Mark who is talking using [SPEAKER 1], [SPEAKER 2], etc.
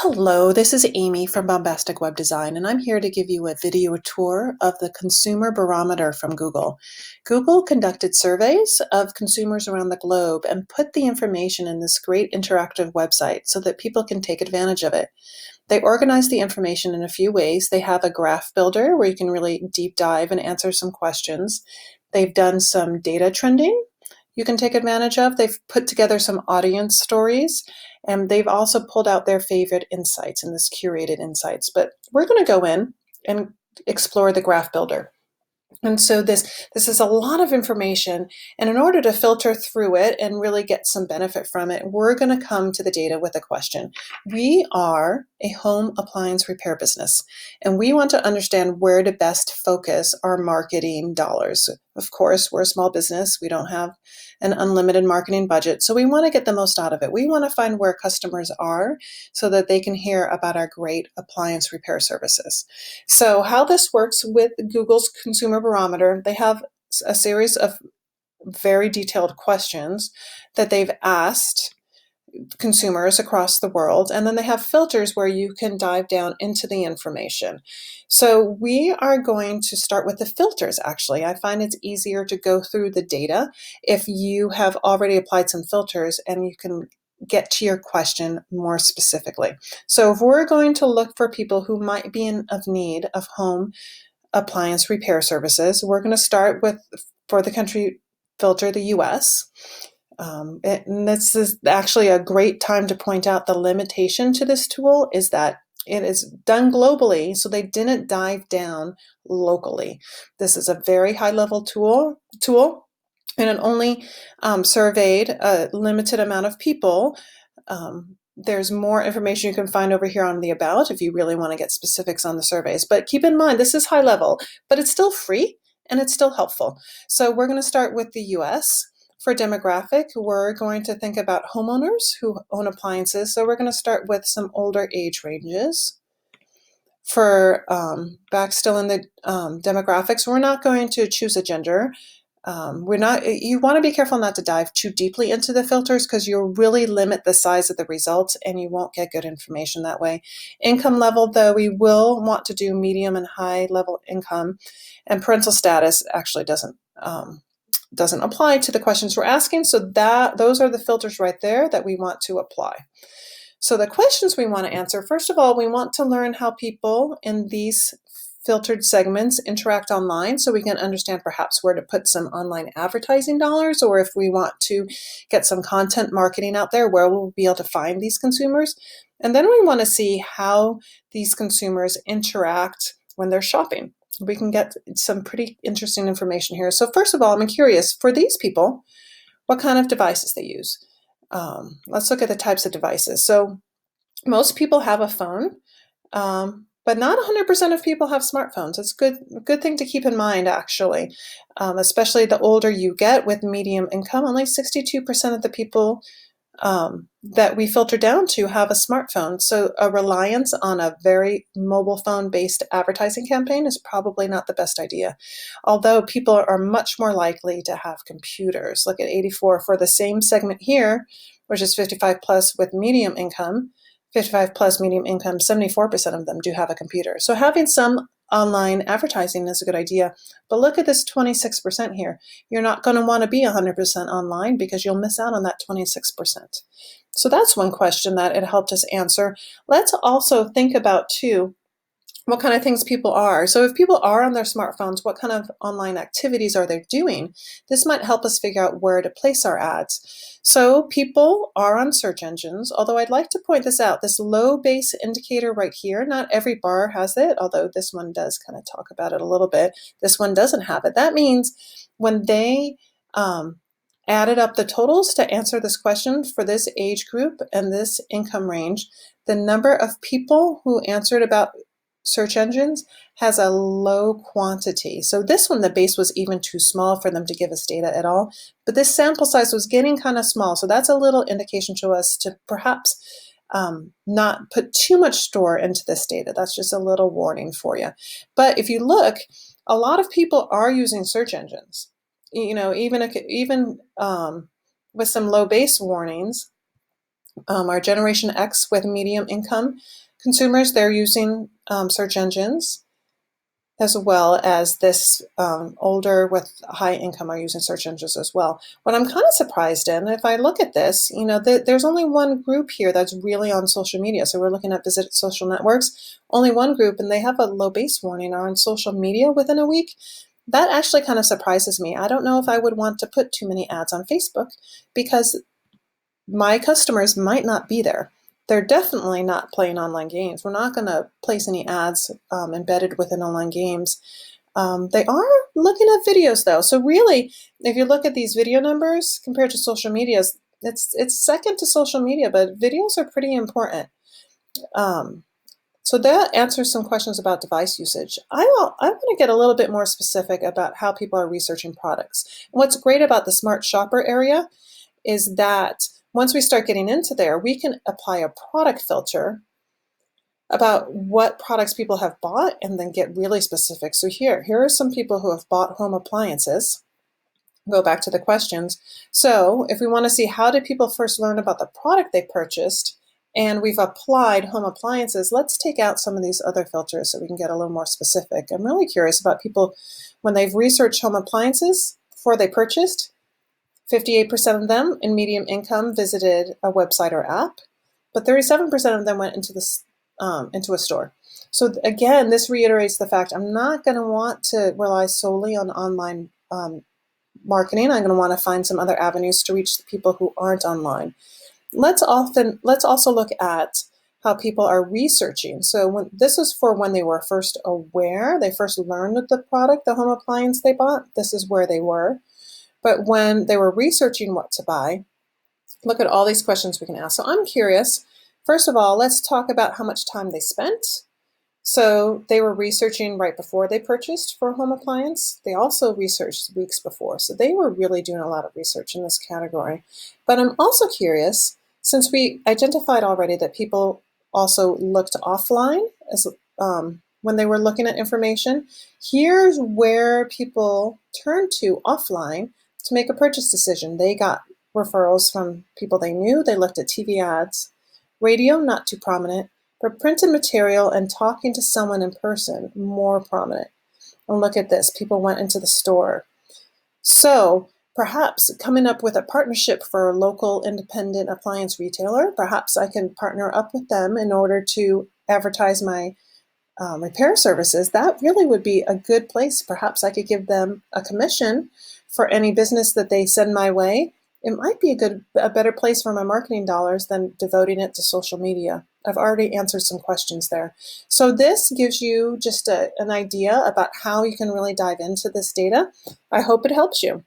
[SPEAKER 1] Hello, this is Amy from Bombastic Web Design, and I'm here to give you a video tour of the Consumer Barometer from Google. Google conducted surveys of consumers around the globe and put the information in this great interactive website so that people can take advantage of it. They organize the information in a few ways. They have a graph builder where you can really deep dive and answer some questions. They've done some data trending you can take advantage of. They've put together some audience stories, and they've also pulled out their favorite insights in this curated insights. But we're going to go in and explore the graph builder. And so this is a lot of information, and in order to filter through it and really get some benefit from it, we're going to come to the data with a question. We are a home appliance repair business, and we want to understand where to best focus our marketing dollars. Of course, we're a small business. We don't have an unlimited marketing budget, so we want to get the most out of it. We want to find where customers are so that they can hear about our great appliance repair services. So how this works with Google's Consumer Barometer, they have a series of very detailed questions that they've asked consumers across the world, and then they have filters where you can dive down into the information. So we are going to start with the filters. Actually, I find it's easier to go through the data if you have already applied some filters and you can get to your question more specifically. So if we're going to look for people who might be in need of home appliance repair services, we're going to start with, for the country filter, the US. And this is actually a great time to point out the limitation to this tool is that it is done globally, so they didn't dive down locally. This is a very high-level tool, and it only surveyed a limited amount of people. There's more information you can find over here on the About if you really want to get specifics on the surveys. But keep in mind, this is high level, but it's still free and it's still helpful. So we're going to start with the US. For demographic, we're going to think about homeowners who own appliances. So we're going to start with some older age ranges. For back still in the demographics, we're not going to choose a gender. You want to be careful not to dive too deeply into the filters because you'll really limit the size of the results and you won't get good information that way. Income level, though, we will want to do medium and high level income, and parental status actually doesn't apply to the questions we're asking. So those are the filters right there that we want to apply. So the questions we want to answer, first of all, we want to learn how people in these filtered segments interact online so we can understand perhaps where to put some online advertising dollars, or if we want to get some content marketing out there, where we'll be able to find these consumers. And then we want to see how these consumers interact when they're shopping. We can get some pretty interesting information here. So first of all, I'm curious, for these people, what kind of devices they use. Let's look at the types of devices. So most people have a phone, but not 100% of people have smartphones. It's a good thing to keep in mind, actually, especially the older you get with medium income. Only 62% of the people that we filter down to have a smartphone. So a reliance on a very mobile phone-based advertising campaign is probably not the best idea. Although people are much more likely to have computers. Look at 84 for the same segment here, which is 55 plus with medium income. 55 plus medium income, 74% of them do have a computer. So having some online advertising is a good idea. But look at this 26% here. You're not going to want to be 100% online because you'll miss out on that 26%. So that's one question that it helped us answer. Let's also think about, too, what kind of things people are. So if people are on their smartphones, what kind of online activities are they doing? This might help us figure out where to place our ads. So people are on search engines, although I'd like to point this out. This low base indicator right here, not every bar has it, although this one does kind of talk about it a little bit. This one doesn't have it. That means when they added up the totals to answer this question for this age group and this income range, the number of people who answered about search engines has a low quantity. So this one, the base was even too small for them to give us data at all, but this sample size was getting kind of small. So that's a little indication to us to perhaps not put too much store into this data. That's just a little warning for you. But if you look, a lot of people are using search engines. You know, even with some low base warnings, Our Generation X with medium income consumers, they're using search engines, as well as this older with high income are using search engines as well. What I'm kind of surprised in, if I look at this, there's only one group here that's really on social media. So we're looking at visit social networks, only one group, and they have a low base warning are on social media within a week. That actually kind of surprises me. I don't know if I would want to put too many ads on Facebook because my customers might not be there. They're definitely not playing online games. We're not going to place any ads embedded within online games. They are looking at videos though. So really, if you look at these video numbers compared to social media, it's second to social media, but videos are pretty important. So that answers some questions about device usage. I want to get a little bit more specific about how people are researching products. And what's great about the Smart Shopper area is that once we start getting into there, we can apply a product filter about what products people have bought and then get really specific. So here are some people who have bought home appliances. Go back to the questions. So if we want to see how did people first learn about the product they purchased, and we've applied home appliances, let's take out some of these other filters so we can get a little more specific. I'm really curious about people when they've researched home appliances before they purchased. 58% of them in medium income visited a website or app, but 37% of them went into a store. So again, this reiterates the fact I'm not going to want to rely solely on online marketing. I'm going to want to find some other avenues to reach the people who aren't online. Let's also look at how people are researching. So this is for when they were first aware, they first learned of the product, the home appliance they bought. This is where they were. But when they were researching what to buy, look at all these questions we can ask. So I'm curious, first of all, let's talk about how much time they spent. So they were researching right before they purchased for a home appliance. They also researched weeks before. So they were really doing a lot of research in this category. But I'm also curious, since we identified already that people also looked offline as when they were looking at information, here's where people turned to offline to make a purchase decision. They got referrals from people they knew. They looked at TV ads. Radio, not too prominent, but printed material and talking to someone in person, more prominent. And look at this, people went into the store. So perhaps coming up with a partnership for a local independent appliance retailer, perhaps I can partner up with them in order to advertise my repair services. That really would be a good place. Perhaps I could give them a commission for any business that they send my way. It might be a better place for my marketing dollars than devoting it to social media. I've already answered some questions there. So this gives you just an idea about how you can really dive into this data. I hope it helps you.